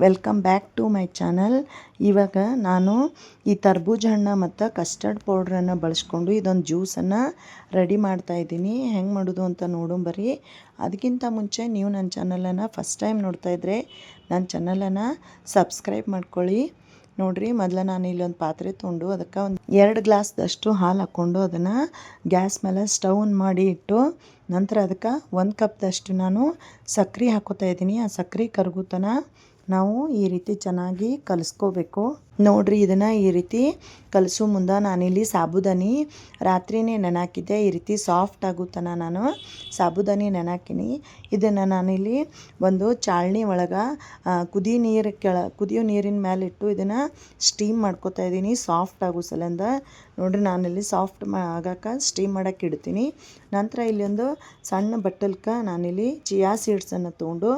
Welcome back to my channel. ಇವಾಗ ನಾನು ಈ ತರ್ಬೂಜ ಹಣ್ಣು ಮತ್ತು ಕಸ್ಟರ್ಡ್ ಪೌಡ್ರನ್ನು ಬಳಸ್ಕೊಂಡು ಇದೊಂದು ಜ್ಯೂಸನ್ನು ರೆಡಿ ಮಾಡ್ತಾಯಿದ್ದೀನಿ. ಹೆಂಗೆ ಮಾಡೋದು ಅಂತ ನೋಡೋಂಬರಿ. ಅದಕ್ಕಿಂತ ಮುಂಚೆ ನೀವು ನನ್ನ ಚಾನಲನ್ನು ಫಸ್ಟ್ ಟೈಮ್ ನೋಡ್ತಾಯಿದ್ರೆ ನನ್ನ ಚಾನಲನ್ನು ಸಬ್ಸ್ಕ್ರೈಬ್ ಮಾಡ್ಕೊಳ್ಳಿ. ನೋಡಿರಿ, ಮೊದಲು ನಾನು ಇಲ್ಲೊಂದು ಪಾತ್ರೆ ತೊಗೊಂಡು ಅದಕ್ಕೆ ಒಂದು 2 ಗ್ಲಾಸ್ದಷ್ಟು ಹಾಲು ಹಾಕ್ಕೊಂಡು ಅದನ್ನು ಗ್ಯಾಸ್ ಮೇಲೆ ಸ್ಟವ್ ಮಾಡಿ ಇಟ್ಟು ನಂತರ ಅದಕ್ಕೆ 1 ಕಪ್ದಷ್ಟು ನಾನು ಸಕ್ಕರೆ ಹಾಕೋತಾ ಇದ್ದೀನಿ. ಆ ಸಕ್ಕರೆ ಕರಗುತನ ನಾವು ಈ ರೀತಿ ಚೆನ್ನಾಗಿ ಕಲಿಸ್ಕೋಬೇಕು. ನೋಡಿರಿ, ಇದನ್ನು ಈ ರೀತಿ ಕಲಿಸೋ ಮುಂದೆ ನಾನಿಲ್ಲಿ ಸಾಬುದಾನಿ ರಾತ್ರಿನೇ ನೆನಾಕಿದ್ದೆ. ಈ ರೀತಿ ಸಾಫ್ಟ್ ಆಗುತ್ತನ ನಾನು ಸಾಬುದಾನಿ ನೆನಾಕಿನಿ. ಇದನ್ನು ನಾನಿಲ್ಲಿ ಒಂದು ಚಾಳ್ನಿ ಒಳಗೆ ಕುದಿಯೋ ನೀರಿನ ಮೇಲೆ ಇಟ್ಟು ಇದನ್ನು ಸ್ಟೀಮ್ ಮಾಡ್ಕೋತಾ ಇದ್ದೀನಿ ಸಾಫ್ಟ್ ಆಗೋ ಸಲಿಂದ. ನೋಡಿರಿ, ನಾನಿಲ್ಲಿ ಸಾಫ್ಟ್ ಆಗಕ್ಕೆ ಸ್ಟೀಮ್ ಮಾಡೋಕ್ಕೆ ಇಡ್ತೀನಿ. ನಂತರ ಇಲ್ಲಿ ಒಂದು ಸಣ್ಣ ಬಟ್ಟಲ್ಗೆ ನಾನಿಲ್ಲಿ ಚಿಯಾ ಸೀಡ್ಸನ್ನು ತೊಗೊಂಡು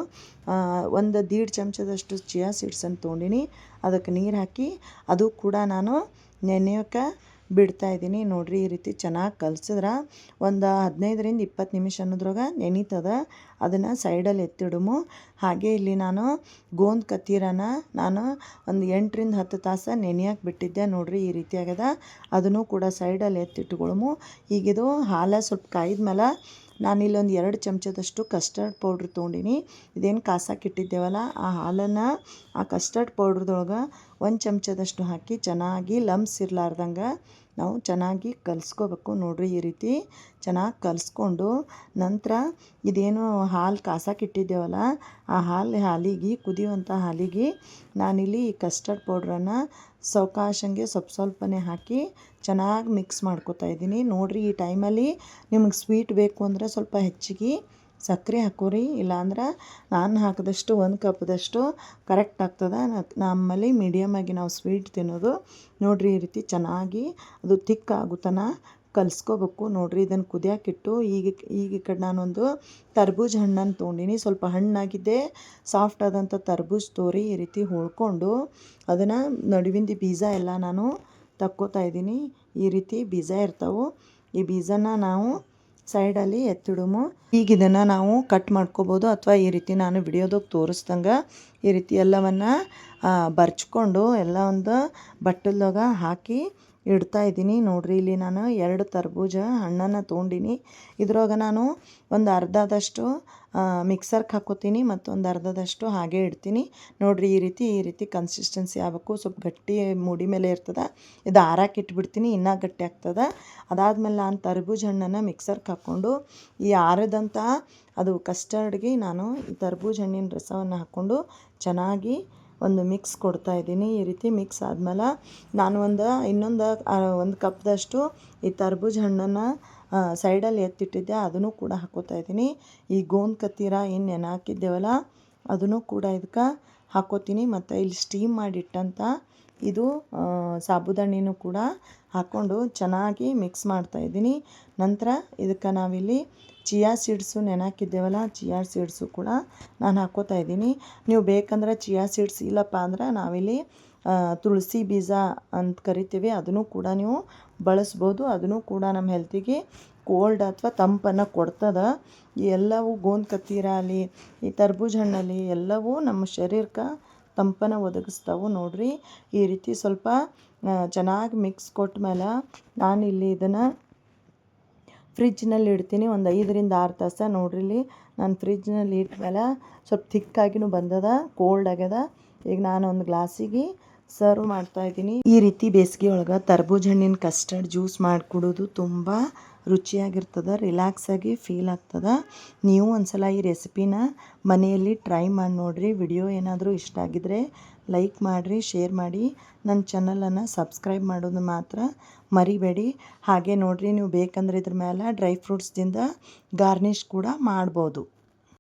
ಒಂದು 1.5 ಚಮಚದಷ್ಟು ಚಿಯಾ ಸೀಡ್ಸನ್ನು ತೊಗೊಂಡಿನಿ. ಅದಕ್ಕೆ ನೀರು ಹಾಕಿ ಅದು ಕೂಡ ನಾನು ನೆನೆಯೋಕೆ ಬಿಡ್ತಾಯಿದ್ದೀನಿ. ನೋಡಿರಿ, ಈ ರೀತಿ ಚೆನ್ನಾಗಿ ಕಲಸಿದ್ರೆ ಒಂದು 15ರಿಂದ 20 ನಿಮಿಷ ಅನ್ನೋದ್ರಾಗ ನೆನೀತದ. ಅದನ್ನು ಸೈಡಲ್ಲಿ ಎತ್ತಿಡುಮು. ಹಾಗೆ ಇಲ್ಲಿ ನಾನು ಗೋಂದ್ ಕತ್ತೀರನ ನಾನು ಒಂದು 8ರಿಂದ 10 ತಾಸು ನೆನೆಯೋಕೆ ಬಿಟ್ಟಿದ್ದೆ. ನೋಡಿರಿ, ಈ ರೀತಿ ಆಗ್ಯದ. ಅದನ್ನು ಕೂಡ ಸೈಡಲ್ಲಿ ಎತ್ತಿಟ್ಕೊಳಮು. ಈಗಿದು ಹಾಲು ಸ್ವಲ್ಪ ಕಾಯ್ದ ಮೇಲೆ ನಾನಿಲ್ಲೊಂದು 2 ಚಮಚದಷ್ಟು ಕಸ್ಟರ್ಡ್ ಪೌಡ್ರ್ ತೊಗೊಂಡಿನಿ. ಇದೇನು ಕಾಸಕ್ಕೆ ಇಟ್ಟಿದ್ದೇವಲ್ಲ ಆ ಹಾಲನ್ನು ಆ ಕಸ್ಟರ್ಡ್ ಪೌಡ್ರದೊಳಗೆ 1 ಚಮಚದಷ್ಟು ಹಾಕಿ ಚೆನ್ನಾಗಿ ಲಮ್ಸ್ ಇರಲಾರ್ದಂಗೆ ನಾವು ಚೆನ್ನಾಗಿ ಕಲಿಸ್ಕೋಬೇಕು. ನೋಡಿರಿ, ಈ ರೀತಿ ಚೆನ್ನಾಗಿ ಕಲಿಸ್ಕೊಂಡು ನಂತರ ಇದೇನು ಹಾಲು ಕಾಸಕ್ಕೆ ಇಟ್ಟಿದ್ದೇವಲ್ಲ ಆ ಹಾಲಿಗೆ ಕುದಿಯುವಂಥ ಹಾಲಿಗೆ ನಾನಿಲ್ಲಿ ಈ ಕಸ್ಟರ್ಡ್ ಪೌಡ್ರನ್ನು ಸಾವಕಾಶಂಗೆ ಸ್ವಲ್ಪನೇ ಹಾಕಿ ಚೆನ್ನಾಗಿ ಮಿಕ್ಸ್ ಮಾಡ್ಕೋತಾ ಇದ್ದೀನಿ. ನೋಡಿರಿ, ಈ ಟೈಮಲ್ಲಿ ನಿಮಗೆ ಸ್ವೀಟ್ ಬೇಕು ಅಂದರೆ ಸ್ವಲ್ಪ ಹೆಚ್ಚಿಗೆ ಸಕ್ಕರೆ ಹಾಕೋರಿ. ಇಲ್ಲಾಂದ್ರೆ ನಾನು ಹಾಕಿದಷ್ಟು 1 ಕಪ್ದಷ್ಟು ಕರೆಕ್ಟ್ ಆಗ್ತದೆ. ನಮ್ಮಲ್ಲಿ ಮೀಡಿಯಮಾಗಿ ನಾವು ಸ್ವೀಟ್ ತಿನ್ನೋದು. ನೋಡಿರಿ, ಈ ರೀತಿ ಚೆನ್ನಾಗಿ ಅದು ತಿಕ್ ಆಗುತ್ತನ ಕಲಿಸ್ಕೋಬೇಕು. ನೋಡಿರಿ, ಇದನ್ನು ಕುದಿಯೋಕ್ಕಿಟ್ಟು ಈಗ ಈ ಕಡೆ ನಾನೊಂದು ತರ್ಬೂಜ ಹಣ್ಣನ್ನು ತೊಗೊಂಡಿನಿ. ಸ್ವಲ್ಪ ಹಣ್ಣಾಗಿದ್ದೆ ಸಾಫ್ಟ್ ಆದಂಥ ತರ್ಬೂಜ ತೋರಿ ಈ ರೀತಿ ಹೊಳ್ಕೊಂಡು ಅದನ್ನು ನಡುವಿಂದ ಬೀಜ ಎಲ್ಲ ನಾನು ತಕ್ಕೋತಾ ಇದ್ದೀನಿ. ಈ ರೀತಿ ಬೀಜ ಇರ್ತಾವೆ. ಈ ಬೀಜನ ನಾವು ಸೈಡಲ್ಲಿ ಎತ್ತಿಡುಮು. ಈಗ ಇದನ್ನು ನಾವು ಕಟ್ ಮಾಡ್ಕೋಬೋದು ಅಥವಾ ಈ ರೀತಿ ನಾನು ವಿಡಿಯೋದಾಗ ತೋರಿಸ್ದಂಗೆ ಈ ರೀತಿ ಎಲ್ಲವನ್ನು ಬರ್ಚ್ಕೊಂಡು ಎಲ್ಲ ಒಂದು ಬಟ್ಟಲ್ದಾಗ ಹಾಕಿ ಇಡ್ತಾ ಇದ್ದೀನಿ. ನೋಡಿರಿ, ಇಲ್ಲಿ ನಾನು 2 ತರ್ಬೂಜ ಹಣ್ಣನ್ನು ತೊಗೊಂಡಿನಿ. ಇದ್ರೊಳಗೆ ನಾನು ಒಂದು ಅರ್ಧದಷ್ಟು ಮಿಕ್ಸರ್ಗೆ ಹಾಕೋತೀನಿ ಮತ್ತು ಒಂದು ಅರ್ಧದಷ್ಟು ಹಾಗೆ ಇಡ್ತೀನಿ. ನೋಡಿರಿ, ಈ ರೀತಿ ಕನ್ಸಿಸ್ಟೆನ್ಸಿ ಆಗಬೇಕು. ಸ್ವಲ್ಪ ಗಟ್ಟಿ ಮುಡಿ ಮೇಲೆ ಇರ್ತದೆ. ಇದು ಆರಕ್ಕೆ ಇಟ್ಬಿಡ್ತೀನಿ, ಇನ್ನೂ ಗಟ್ಟಿ ಆಗ್ತದೆ. ಅದಾದಮೇಲೆ ನಾನು ತರ್ಬೂಜ ಹಣ್ಣನ್ನು ಮಿಕ್ಸರ್ಗೆ ಹಾಕ್ಕೊಂಡು ಈ ಆರದಂಥ ಅದು ಕಸ್ಟರ್ಡ್ಗೆ ನಾನು ಈ ತರ್ಬೂಜ ಹಣ್ಣಿನ ರಸವನ್ನು ಹಾಕ್ಕೊಂಡು ಚೆನ್ನಾಗಿ ಒಂದು ಮಿಕ್ಸ್ ಕೊಡ್ತಾ ಇದ್ದೀನಿ. ಈ ರೀತಿ ಮಿಕ್ಸ್ ಆದಮೇಲೆ ನಾನು ಇನ್ನೊಂದು 1 ಕಪ್ದಷ್ಟು ಈ ತರ್ಬೂಜ ಹಣ್ಣನ್ನು ಸೈಡಲ್ಲಿ ಎತ್ತಿಟ್ಟಿದ್ದೆ. ಅದನ್ನು ಕೂಡ ಹಾಕೋತಾ ಇದ್ದೀನಿ. ಈ ಗೋಂದ್ ಕತ್ತೀರ ಏನು ನೆನೆಹಾಕಿದ್ದೇವಲ್ಲ ಅದನ್ನು ಕೂಡ ಇದಕ್ಕೆ ಹಾಕೋತೀನಿ. ಮತ್ತು ಇಲ್ಲಿ ಸ್ಟೀಮ್ ಮಾಡಿಟ್ಟಂಥ ಇದು ಸಾಬುದಾಣಿನೂ ಕೂಡ ಹಾಕ್ಕೊಂಡು ಚೆನ್ನಾಗಿ ಮಿಕ್ಸ್ ಮಾಡ್ತಾಯಿದ್ದೀನಿ. ನಂತರ ಇದಕ್ಕೆ ನಾವಿಲ್ಲಿ ಚಿಯಾ ಸೀಡ್ಸು ನೆನೆಹಾಕಿದ್ದೇವಲ್ಲ ಚಿಯಾ ಸೀಡ್ಸು ಕೂಡ ನಾನು ಹಾಕ್ಕೋತಾ ಇದ್ದೀನಿ. ನೀವು ಬೇಕಂದ್ರೆ ಚಿಯಾ ಸೀಡ್ಸ್ ಇಲ್ಲಪ್ಪ ಅಂದ್ರೆ ನಾವಿಲ್ಲಿ ತುಳಸಿ ಬೀಜ ಅಂತ ಕರಿತೀವಿ, ಅದನ್ನು ಕೂಡ ನೀವು ಬಳಸ್ಬೋದು. ಅದನ್ನು ಕೂಡ ನಮ್ಮ ಹೆಲ್ತಿಗೆ ಕೋಲ್ಡ್ ಅಥವಾ ತಂಪನ್ನು ಕೊಡ್ತದೆ. ಈ ಎಲ್ಲವೂ ಗೋಂದ್ ಕತ್ತೀರ ಅಲ್ಲಿ ಈ ತರ್ಬೂಜ ಹಣ್ಣಲ್ಲಿ ಎಲ್ಲವೂ ನಮ್ಮ ಶರೀರಕ್ಕೆ ತಂಪನ್ನು ಒದಗಿಸ್ತಾವೆ. ನೋಡಿರಿ, ಈ ರೀತಿ ಸ್ವಲ್ಪ ಚೆನ್ನಾಗಿ ಮಿಕ್ಸ್ ಕೊಟ್ಟ ಮೇಲೆ ನಾನಿಲ್ಲಿ ಇದನ್ನು ಫ್ರಿಜ್ನಲ್ಲಿ ಇಡ್ತೀನಿ ಒಂದು 5ರಿಂದ 6 ತಾಸು. ನೋಡಿರಿ, ಇಲ್ಲಿ ನಾನು ಫ್ರಿಜ್ನಲ್ಲಿ ಇಟ್ಟ ಮೇಲೆ ಸ್ವಲ್ಪ ಥಿಕ್ಕಾಗಿನೂ ಬಂದದ, ಕೋಲ್ಡ್ ಆಗ್ಯದ. ಈಗ ನಾನು ಒಂದು ಗ್ಲಾಸಿಗೆ ಸರ್ವ್ ಮಾಡ್ತಾಯಿದ್ದೀನಿ. ಈ ರೀತಿ ಬೇಸಿಗೆ ಒಳಗೆ ತರ್ಬೂಜ ಹಣ್ಣಿನ ಕಸ್ಟರ್ಡ್ ಜ್ಯೂಸ್ ಮಾಡಿ ಕುಡಿದು ತುಂಬ ರುಚಿಯಾಗಿರ್ತದೆ, ರಿಲ್ಯಾಕ್ಸಾಗಿ ಫೀಲ್ ಆಗ್ತದೆ. ನೀವು ಒಂದ್ಸಲ ಈ ರೆಸಿಪಿನ ಮನೆಯಲ್ಲಿ ಟ್ರೈ ಮಾಡಿ ನೋಡಿರಿ. ವಿಡಿಯೋ ಏನಾದರೂ ಇಷ್ಟ ಆಗಿದ್ರೆ ಲೈಕ್ ಮಾಡಿರಿ, ಶೇರ್ ಮಾಡಿ, ನನ್ನ ಚಾನಲನ್ನು ಸಬ್ಸ್ಕ್ರೈಬ್ ಮಾಡೋದು ಮಾತ್ರ ಮರಿಬೇಡಿ. ಹಾಗೆ ನೋಡಿರಿ, ನೀವು ಬೇಕಂದ್ರೆ ಇದ್ರ ಮೇಲೆ ಡ್ರೈ ಫ್ರೂಟ್ಸ್ದಿಂದ ಗಾರ್ನಿಷ್ ಕೂಡ ಮಾಡ್ಬೋದು.